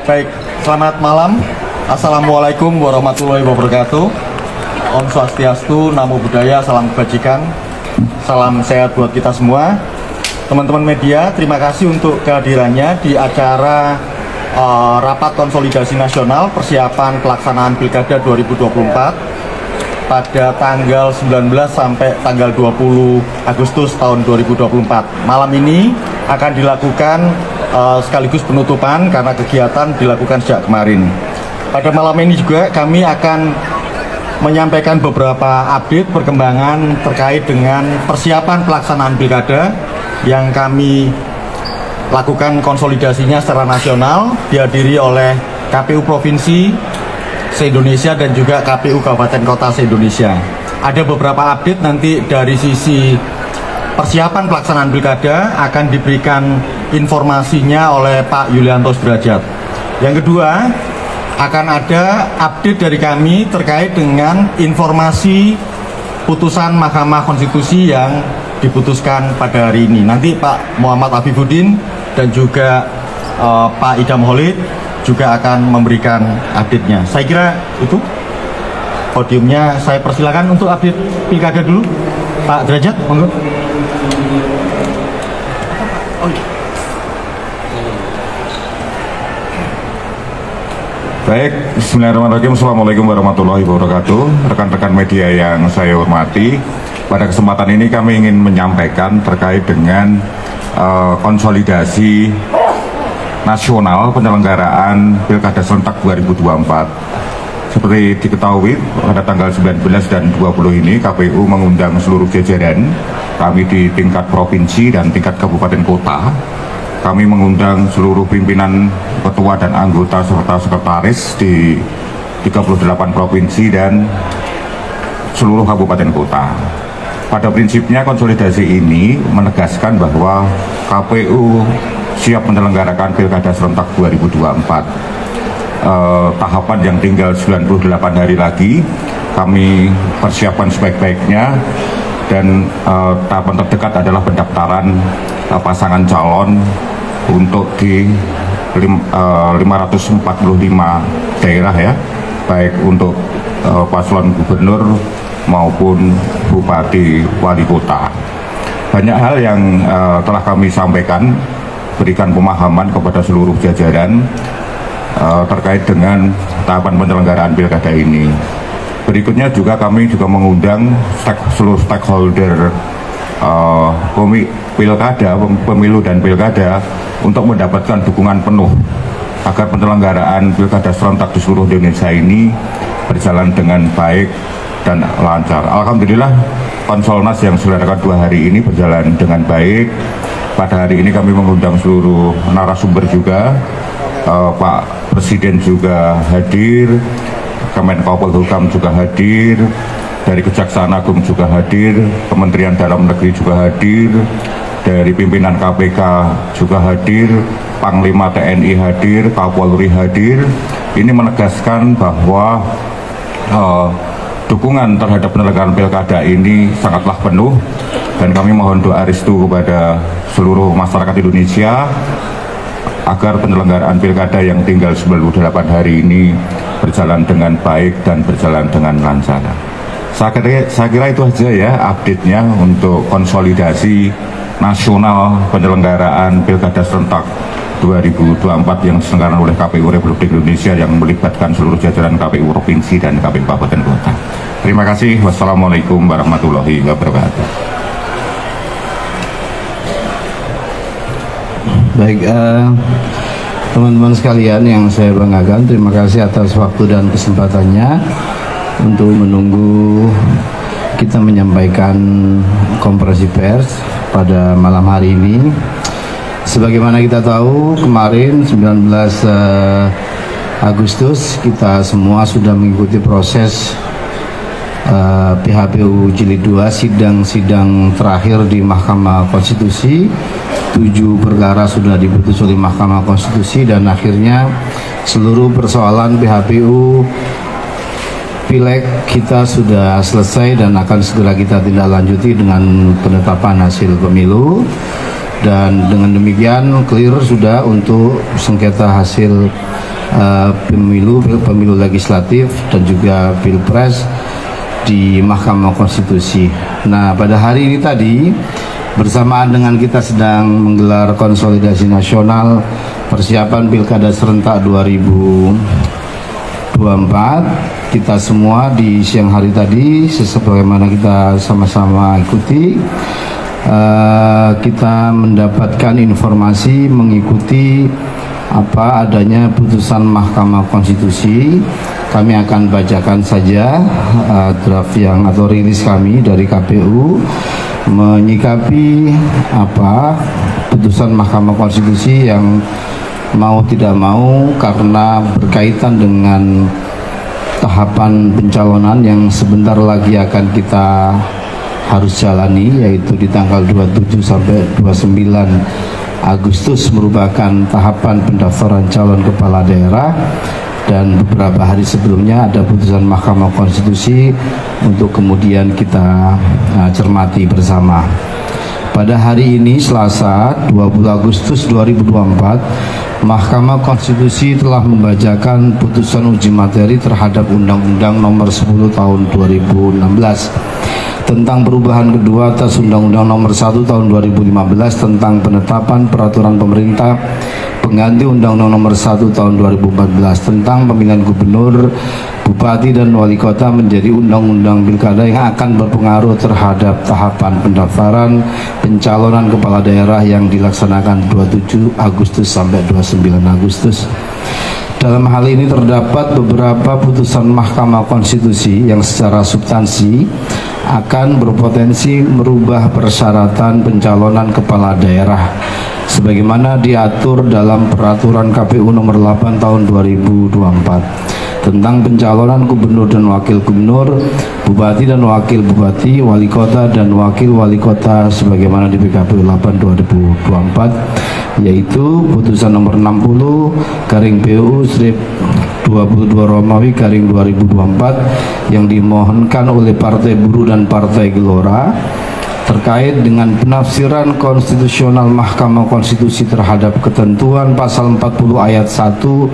Baik, selamat malam. Assalamualaikum warahmatullahi wabarakatuh. Om Swastiastu, Namo Buddhaya, salam kebajikan, salam sehat buat kita semua. Teman-teman media, terima kasih untuk kehadirannya di acara Rapat Konsolidasi Nasional Persiapan Pelaksanaan Pilkada 2024 pada tanggal 19 sampai tanggal 20 Agustus tahun 2024. Malam ini akan dilakukan sekaligus penutupan karena kegiatan dilakukan sejak kemarin. Pada malam ini juga kami akan menyampaikan beberapa update perkembangan terkait dengan persiapan pelaksanaan pilkada yang kami lakukan konsolidasinya secara nasional, dihadiri oleh KPU Provinsi se-Indonesia dan juga KPU Kabupaten Kota se-Indonesia. Ada beberapa update nanti dari sisi persiapan pelaksanaan pilkada akan diberikan informasinya oleh Pak Yulianto Sudrajat. Yang kedua, akan ada update dari kami terkait dengan informasi putusan Mahkamah Konstitusi yang diputuskan pada hari ini. Nanti Pak Muhammad Afifuddin dan juga Pak Idam Holid juga akan memberikan update-nya. Saya kira itu podiumnya, saya persilakan untuk update pilkada dulu. Pak Derajat, monggo. Baik, bismillahirrahmanirrahim. Assalamualaikum warahmatullahi wabarakatuh. Rekan-rekan media yang saya hormati, pada kesempatan ini kami ingin menyampaikan terkait dengan konsolidasi nasional penyelenggaraan Pilkada Serentak 2024. Seperti diketahui, pada tanggal 19 dan 20 ini KPU mengundang seluruh jajaran kami di tingkat provinsi dan tingkat kabupaten kota. Kami mengundang seluruh pimpinan, ketua dan anggota serta sekretaris di 38 provinsi dan seluruh kabupaten kota. Pada prinsipnya konsolidasi ini menegaskan bahwa KPU siap menyelenggarakan Pilkada Serentak 2024. Tahapan yang tinggal 98 hari lagi kami persiapkan sebaik-baiknya, dan tahapan terdekat adalah pendaftaran pasangan calon untuk di 545 daerah ya, baik untuk paslon gubernur maupun bupati wali kota. Banyak hal yang telah kami sampaikan, berikan pemahaman kepada seluruh jajaran terkait dengan tahapan penyelenggaraan pilkada ini. Berikutnya juga kami juga mengundang seluruh stakeholder pilkada, pemilu dan pilkada untuk mendapatkan dukungan penuh agar penyelenggaraan pilkada serentak di seluruh Indonesia ini berjalan dengan baik dan lancar. Alhamdulillah, konsolnas yang diselenggarakan 2 hari ini berjalan dengan baik. Pada hari ini kami mengundang seluruh narasumber juga, Pak Presiden juga hadir, Kemenko Polhukam juga hadir, dari Kejaksaan Agung juga hadir, Kementerian Dalam Negeri juga hadir, dari pimpinan KPK juga hadir, Panglima TNI hadir, Kapolri hadir. Ini menegaskan bahwa dukungan terhadap penyelenggaraan pilkada ini sangatlah penuh, dan kami mohon doa restu kepada seluruh masyarakat Indonesia agar penyelenggaraan pilkada yang tinggal 98 hari ini berjalan dengan baik dan berjalan dengan lancar. Saya kira itu aja ya update-nya untuk konsolidasi nasional penyelenggaraan Pilkada Serentak 2024 yang diselenggarakan oleh KPU Republik Indonesia yang melibatkan seluruh jajaran KPU Provinsi dan KPU Kabupaten Kota. Terima kasih. Wassalamualaikum warahmatullahi wabarakatuh. Baik, teman-teman sekalian yang saya banggakan, terima kasih atas waktu dan kesempatannya untuk menunggu kita menyampaikan konferensi pers pada malam hari ini. Sebagaimana kita tahu, kemarin 19 Agustus kita semua sudah mengikuti proses PHPU Jilid 2, sidang terakhir di Mahkamah Konstitusi. 7 perkara sudah diputus oleh Mahkamah Konstitusi, dan akhirnya seluruh persoalan PHPU Pileg kita sudah selesai dan akan segera kita tindak lanjuti dengan penetapan hasil pemilu. Dan dengan demikian clear sudah untuk sengketa hasil pemilu legislatif dan juga pilpres di Mahkamah Konstitusi. Nah, pada hari ini tadi bersamaan dengan kita sedang menggelar konsolidasi nasional persiapan Pilkada serentak 2024, kita semua di siang hari tadi sebagaimana kita sama-sama ikuti, kita mendapatkan informasi mengikuti adanya putusan Mahkamah Konstitusi. Kami akan bacakan saja draft atau rilis kami dari KPU menyikapi putusan Mahkamah Konstitusi yang mau tidak mau karena berkaitan dengan tahapan pencalonan yang sebentar lagi akan kita harus jalani, yaitu di tanggal 27 sampai 29 Agustus merupakan tahapan pendaftaran calon kepala daerah, dan beberapa hari sebelumnya ada putusan Mahkamah Konstitusi untuk kemudian kita cermati bersama. Pada hari ini Selasa 20 Agustus 2024, Mahkamah Konstitusi telah membacakan putusan uji materi terhadap Undang-Undang Nomor 10 Tahun 2016 tentang perubahan kedua atas Undang-Undang Nomor 1 Tahun 2015 tentang penetapan peraturan pemerintah pengganti Undang-Undang Nomor 1 Tahun 2014 tentang pemilihan gubernur, bupati dan wali kota menjadi undang-undang pilkada yang akan berpengaruh terhadap tahapan pendaftaran pencalonan kepala daerah yang dilaksanakan 27 Agustus sampai 29 Agustus. Dalam hal ini terdapat beberapa putusan Mahkamah Konstitusi yang secara substansi akan berpotensi merubah persyaratan pencalonan kepala daerah sebagaimana diatur dalam Peraturan KPU Nomor 8 Tahun 2024 tentang pencalonan gubernur dan wakil gubernur, bupati dan wakil bupati, wali kota dan wakil wali kota sebagaimana di PKPU 8 2024, yaitu putusan nomor 60/PU/22 Romawi /2024 yang dimohonkan oleh Partai Buruh dan Partai Gelora terkait dengan penafsiran konstitusional Mahkamah Konstitusi terhadap ketentuan pasal 40 ayat 1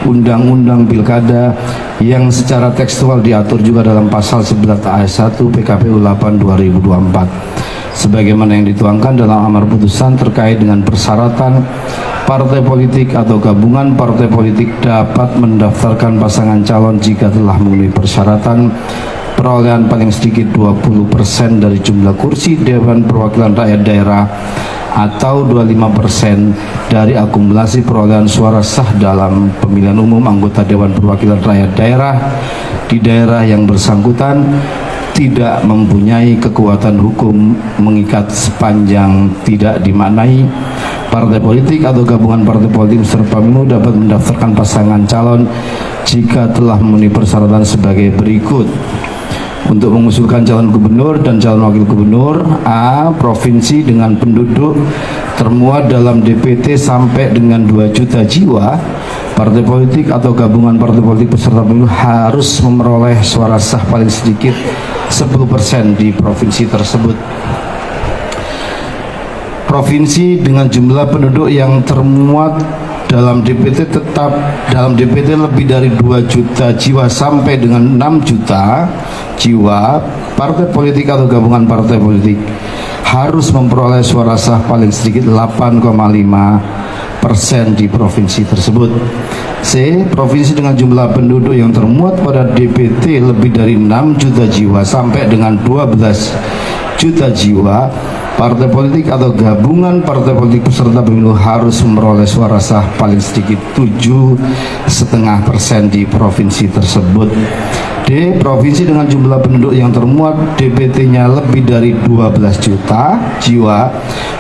Undang-Undang Pilkada yang secara tekstual diatur juga dalam pasal 11 ayat 1 PKPU 8 2024 sebagaimana yang dituangkan dalam amar putusan terkait dengan persyaratan partai politik atau gabungan partai politik dapat mendaftarkan pasangan calon jika telah memenuhi persyaratan perolehan paling sedikit 20% dari jumlah kursi Dewan Perwakilan Rakyat Daerah atau 25% dari akumulasi perolehan suara sah dalam pemilihan umum anggota Dewan Perwakilan Rakyat Daerah di daerah yang bersangkutan tidak mempunyai kekuatan hukum mengikat sepanjang tidak dimaknai partai politik atau gabungan partai politik peserta pemilu dapat mendaftarkan pasangan calon jika telah memenuhi persyaratan sebagai berikut. Untuk mengusulkan calon gubernur dan calon wakil gubernur, A. Provinsi dengan penduduk termuat dalam DPT sampai dengan 2 juta jiwa, partai politik atau gabungan partai politik peserta pemilu harus memperoleh suara sah paling sedikit 10% di provinsi tersebut. Provinsi dengan jumlah penduduk yang termuat dalam DPT tetap dalam DPT lebih dari 2 juta jiwa sampai dengan 6 juta jiwa, partai politik atau gabungan partai politik harus memperoleh suara sah paling sedikit 8,5% di provinsi tersebut. C. Provinsi dengan jumlah penduduk yang termuat pada DPT lebih dari 6 juta jiwa sampai dengan 12 juta jiwa, partai politik atau gabungan partai politik peserta pemilu harus memperoleh suara sah paling sedikit 7,5% di provinsi tersebut. D. Provinsi dengan jumlah penduduk yang termuat DPT-nya lebih dari 12 juta jiwa,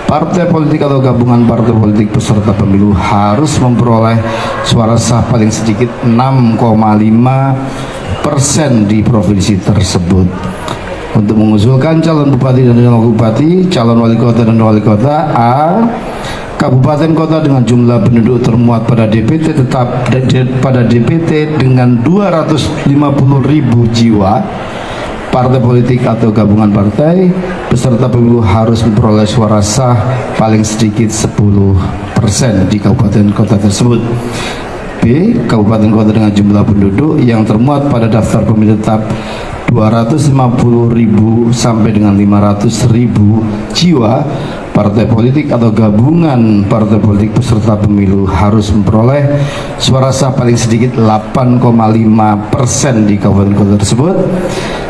partai politik atau gabungan partai politik peserta pemilu harus memperoleh suara sah paling sedikit 6,5% di provinsi tersebut. Untuk mengusulkan calon bupati dan calon bupati, calon wali kota dan wali kota, A. Kabupaten kota dengan jumlah penduduk termuat pada DPT tetap pada DPT dengan 250.000 jiwa, partai politik atau gabungan partai peserta pemilu harus memperoleh suara sah paling sedikit 10% di kabupaten kota tersebut. B. B. Kabupaten kota dengan jumlah penduduk yang termuat pada daftar pemilih tetap 250.000 sampai dengan 500.000 jiwa. Partai politik atau gabungan partai politik peserta pemilu harus memperoleh suara sah paling sedikit 8,5% di kabupaten kota tersebut.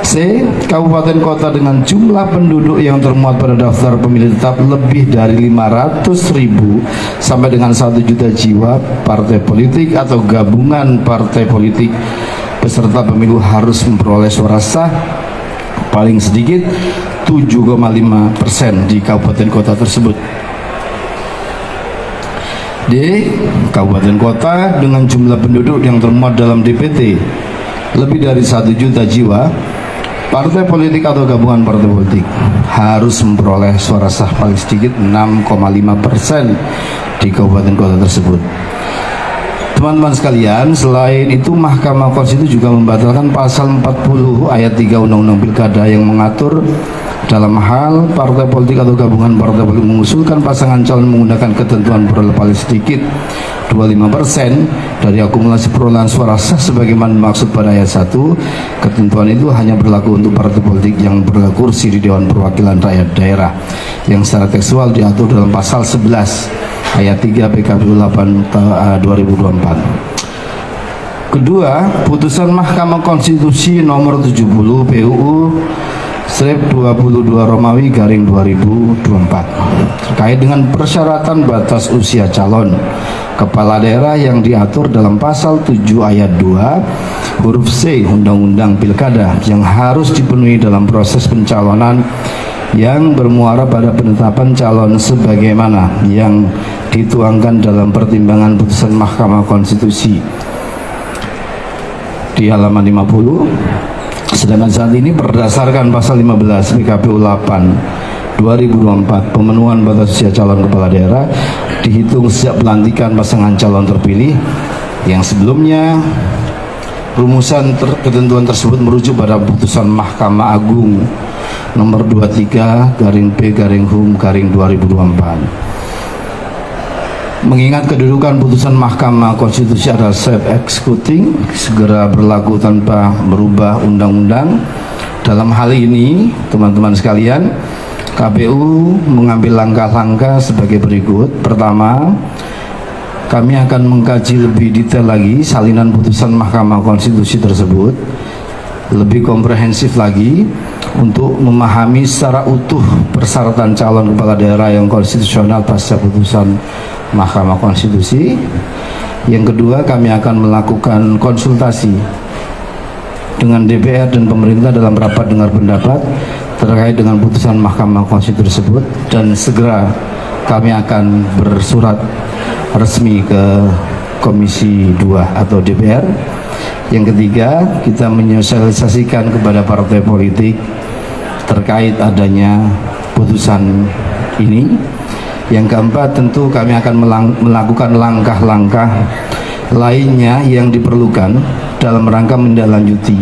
C. Kabupaten kota dengan jumlah penduduk yang termuat pada daftar pemilih tetap lebih dari 500.000 sampai dengan 1 juta jiwa. Partai politik atau gabungan partai politik peserta pemilu harus memperoleh suara sah paling sedikit 7,5% di kabupaten kota tersebut. D. Kabupaten kota dengan jumlah penduduk yang termuat dalam DPT lebih dari 1 juta jiwa. Partai politik atau gabungan partai politik harus memperoleh suara sah paling sedikit 6,5% di kabupaten kota tersebut. Teman-teman sekalian, selain itu Mahkamah Konstitusi juga membatalkan pasal 40 ayat 3 Undang-Undang Pilkada yang mengatur dalam hal partai politik atau gabungan partai politik mengusulkan pasangan calon menggunakan ketentuan peroleh paling sedikit 25% dari akumulasi perolehan suara sah sebagaimana dimaksud pada ayat 1. Ketentuan itu hanya berlaku untuk partai politik yang berhak kursi di Dewan Perwakilan Rakyat Daerah yang secara tekstual diatur dalam pasal 11 ayat 3 PKPU 8 2024. Kedua, putusan Mahkamah Konstitusi nomor 70 PUU 22 Romawi garing 2024 terkait dengan persyaratan batas usia calon kepala daerah yang diatur dalam pasal 7 ayat 2 huruf C Undang-Undang Pilkada yang harus dipenuhi dalam proses pencalonan yang bermuara pada penetapan calon sebagaimana yang dituangkan dalam pertimbangan putusan Mahkamah Konstitusi di halaman 50. Sedangkan saat ini berdasarkan pasal 15 PKPU 8 2024 pemenuhan batas usia calon kepala daerah dihitung sejak pelantikan pasangan calon terpilih yang sebelumnya rumusan ketentuan tersebut merujuk pada putusan Mahkamah Agung nomor 23 garing P garing HUM garing 2024. Mengingat kedudukan putusan Mahkamah Konstitusi adalah self-executing, segera berlaku tanpa merubah undang-undang. Dalam hal ini, teman-teman sekalian, KPU mengambil langkah-langkah sebagai berikut. Pertama, kami akan mengkaji lebih detail lagi salinan putusan Mahkamah Konstitusi tersebut, lebih komprehensif lagi untuk memahami secara utuh persyaratan calon kepala daerah yang konstitusional pasca putusan Mahkamah Konstitusi. Yang kedua, kami akan melakukan konsultasi dengan DPR dan pemerintah dalam rapat dengar pendapat terkait dengan putusan Mahkamah Konstitusi tersebut, dan segera kami akan bersurat resmi ke Komisi 2 atau DPR. Yang ketiga, kita menyosialisasikan kepada partai politik terkait adanya putusan ini. Yang keempat, tentu kami akan melakukan langkah-langkah lainnya yang diperlukan dalam rangka menindaklanjuti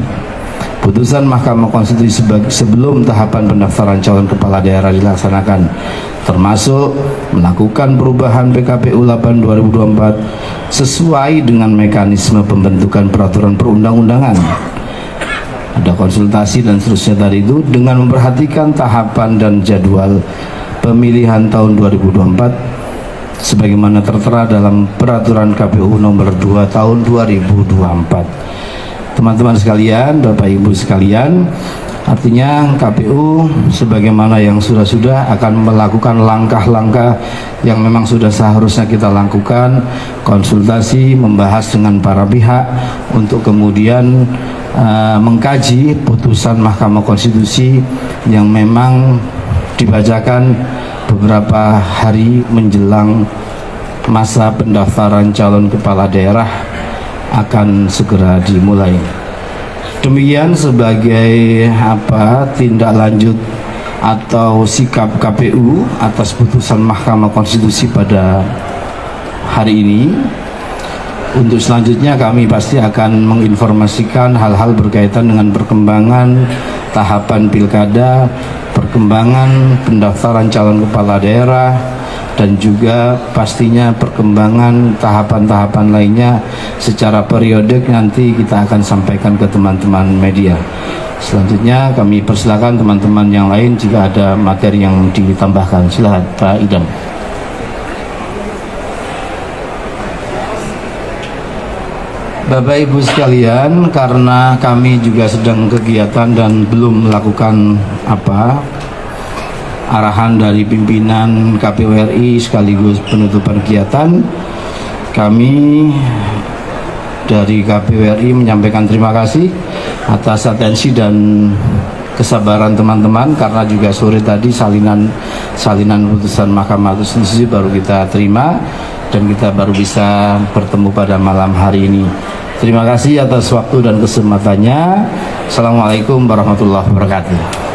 putusan Mahkamah Konstitusi sebelum tahapan pendaftaran calon kepala daerah dilaksanakan, termasuk melakukan perubahan PKPU 8 2024 sesuai dengan mekanisme pembentukan peraturan perundang-undangan. Ada konsultasi dan seterusnya tadi itu dengan memperhatikan tahapan dan jadwal pemilihan tahun 2024 sebagaimana tertera dalam peraturan KPU nomor 2 tahun 2024. Teman-teman sekalian, Bapak Ibu sekalian, artinya KPU sebagaimana yang sudah akan melakukan langkah-langkah yang memang sudah seharusnya kita lakukan, konsultasi, membahas dengan para pihak untuk kemudian mengkaji putusan Mahkamah Konstitusi yang memang dibacakan beberapa hari menjelang masa pendaftaran calon kepala daerah akan segera dimulai. Demikian sebagai tindak lanjut atau sikap KPU atas putusan Mahkamah Konstitusi pada hari ini. Untuk selanjutnya kami pasti akan menginformasikan hal-hal berkaitan dengan perkembangan tahapan pilkada, perkembangan pendaftaran calon kepala daerah, dan juga pastinya perkembangan tahapan-tahapan lainnya secara periodik nanti kita akan sampaikan ke teman-teman media. Selanjutnya kami persilakan teman-teman yang lain jika ada materi yang ditambahkan. Silakan Pak Idam. Bapak Ibu sekalian, karena kami juga sedang kegiatan dan belum melakukan arahan dari pimpinan KPU RI sekaligus penutupan kegiatan, kami dari KPU RI menyampaikan terima kasih atas atensi dan kesabaran teman-teman, karena juga sore tadi salinan putusan Mahkamah Konstitusi baru kita terima dan kita baru bisa bertemu pada malam hari ini. Terima kasih atas waktu dan kesempatannya. Assalamualaikum warahmatullahi wabarakatuh.